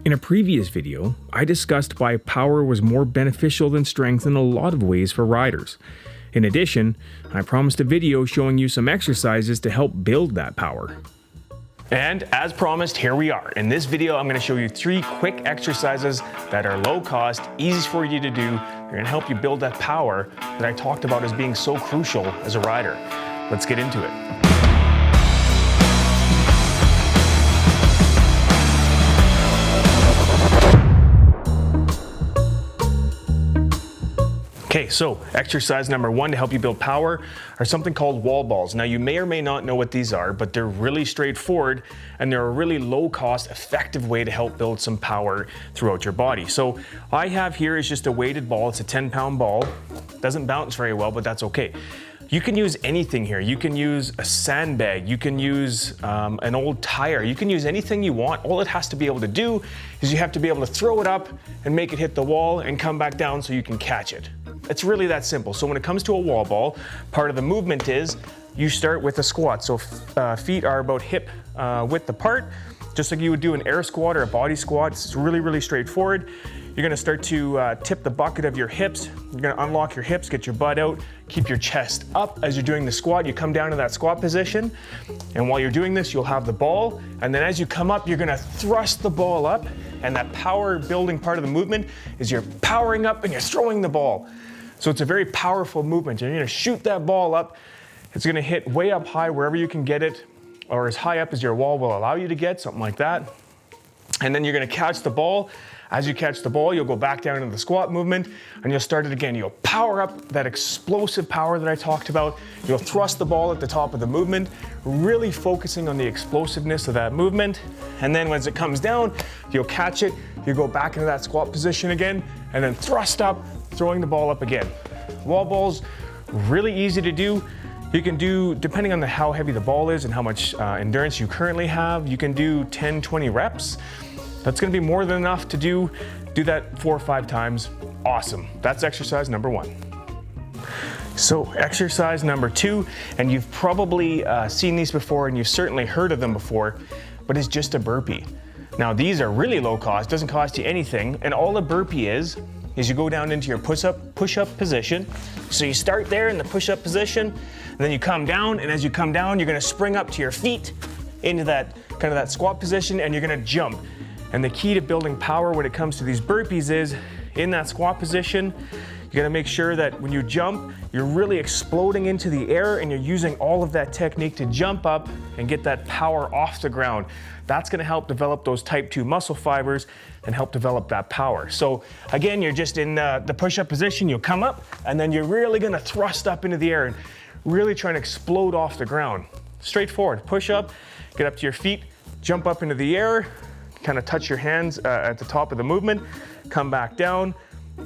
In a previous video, I discussed why power was more beneficial than strength in a lot of ways for riders. In addition, I promised a video showing you some exercises to help build that power. And as promised, here we are. In this video, I'm going to show you 3 quick exercises that are low cost, easy for you to do. They're going to help you build that power that I talked about as being so crucial as a rider. Let's get into it. Okay, so exercise number 1 to help you build power are something called wall balls. Now you may or may not know what these are, but they're really straightforward and they're a really low cost, effective way to help build some power throughout your body. So I have here is just a weighted ball. It's a 10-pound ball. Doesn't bounce very well, but that's okay. You can use anything here. You can use a sandbag, you can use an old tire, you can use anything you want. All it has to be able to do is you have to be able to throw it up and make it hit the wall and come back down so you can catch it. It's really that simple. So when it comes to a wall ball, part of the movement is you start with a squat. So feet are about hip width apart, just like you would do an air squat or a body squat. It's really, really straightforward. You're gonna start to tip the bucket of your hips. You're gonna unlock your hips, get your butt out, keep your chest up as you're doing the squat. You come down to that squat position, and while you're doing this, you'll have the ball, and then as you come up, you're gonna thrust the ball up, and that power building part of the movement is you're powering up and you're throwing the ball. So it's a very powerful movement. You're gonna shoot that ball up. It's gonna hit way up high wherever you can get it, or as high up as your wall will allow you to get, something like that. And then you're gonna catch the ball. As you catch the ball, you'll go back down into the squat movement and you'll start it again. You'll power up that explosive power that I talked about. You'll thrust the ball at the top of the movement, really focusing on the explosiveness of that movement. And then as it comes down, you'll catch it, you go back into that squat position again, and then thrust up, throwing the ball up again. Wall balls, really easy to do. You can do, depending on how heavy the ball is and how much endurance you currently have, you can do 10, 20 reps. That's gonna be more than enough to do that 4 or 5 times. Awesome. That's exercise number 1. So exercise number 2, and you've probably seen these before and you've certainly heard of them before, but it's just a burpee. Now these are really low cost, doesn't cost you anything, and all a burpee is you go down into your push-up position. So you start there in the push-up position, and then you come down, and as you come down, you're gonna spring up to your feet into that kind of that squat position, and you're gonna jump. And the key to building power when it comes to these burpees is in that squat position, you gotta make sure that when you jump, you're really exploding into the air and you're using all of that technique to jump up and get that power off the ground. That's gonna help develop those type 2 muscle fibers and help develop that power. So again, you're just in the push-up position, you'll come up and then you're really gonna thrust up into the air and really trying to explode off the ground. Straightforward, push up, get up to your feet, jump up into the air, kind of touch your hands at the top of the movement, come back down,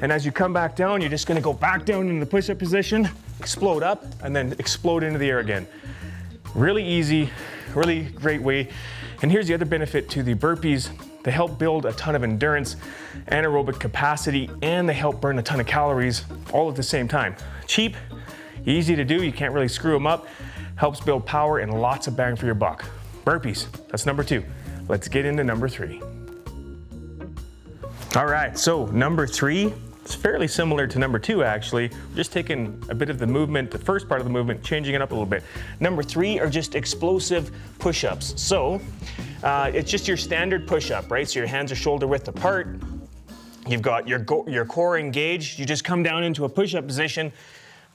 and as you come back down, you're just gonna go back down into the push-up position, explode up, and then explode into the air again. Really easy, really great way. And here's the other benefit to the burpees. They help build a ton of endurance, anaerobic capacity, and they help burn a ton of calories all at the same time. Cheap, easy to do, you can't really screw them up, helps build power and lots of bang for your buck. Burpees, that's number 2. Let's get into number 3. All right, so number 3, it's fairly similar to number 2 actually. We're just taking a bit of the movement, the first part of the movement, changing it up a little bit. Number 3 are just explosive push-ups. So it's just your standard push-up, right? So your hands are shoulder width apart. You've got your core engaged. You just come down into a push-up position.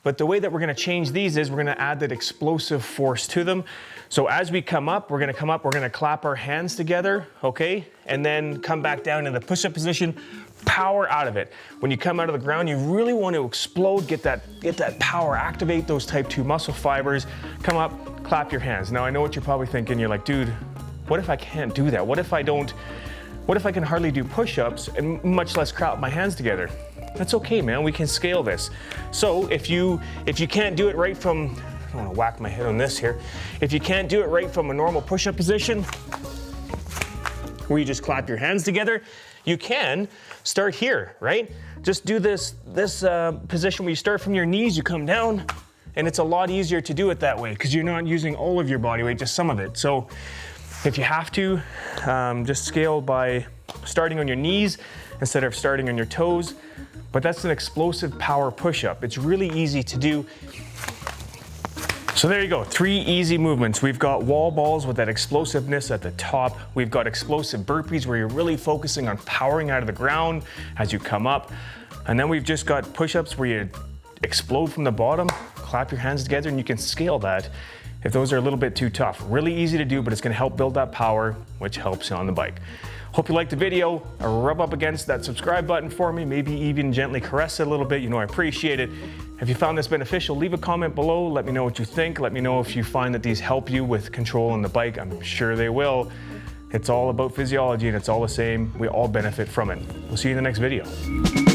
But the way that we're gonna change these is we're gonna add that explosive force to them. So as we come up, we're gonna clap our hands together, okay? And then come back down in the push-up position, power out of it. When you come out of the ground, you really want to explode, get that power, activate those type 2 muscle fibers, come up, clap your hands. Now I know what you're probably thinking, you're like, dude, what if I can't do that? What if I can hardly do push-ups and much less clap my hands together? That's okay, man, we can scale this. So if you can't do it right from, I don't wanna whack my head on this here. If you can't do it right from a normal push-up position, where you just clap your hands together, you can start here, right? Just do this position where you start from your knees, you come down, and it's a lot easier to do it that way because you're not using all of your body weight, just some of it. So if you have to, just scale by starting on your knees instead of starting on your toes. But that's an explosive power push-up. It's really easy to do. So there you go, 3 easy movements. We've got wall balls with that explosiveness at the top. We've got explosive burpees where you're really focusing on powering out of the ground as you come up. And then we've just got push-ups where you explode from the bottom, clap your hands together, and you can scale that if those are a little bit too tough. Really easy to do, but it's gonna help build that power, which helps you on the bike. Hope you liked the video. Rub up against that subscribe button for me, maybe even gently caress it a little bit. You know I appreciate it. If you found this beneficial, leave a comment below. Let me know what you think. Let me know if you find that these help you with control on the bike. I'm sure they will. It's all about physiology and it's all the same. We all benefit from it. We'll see you in the next video.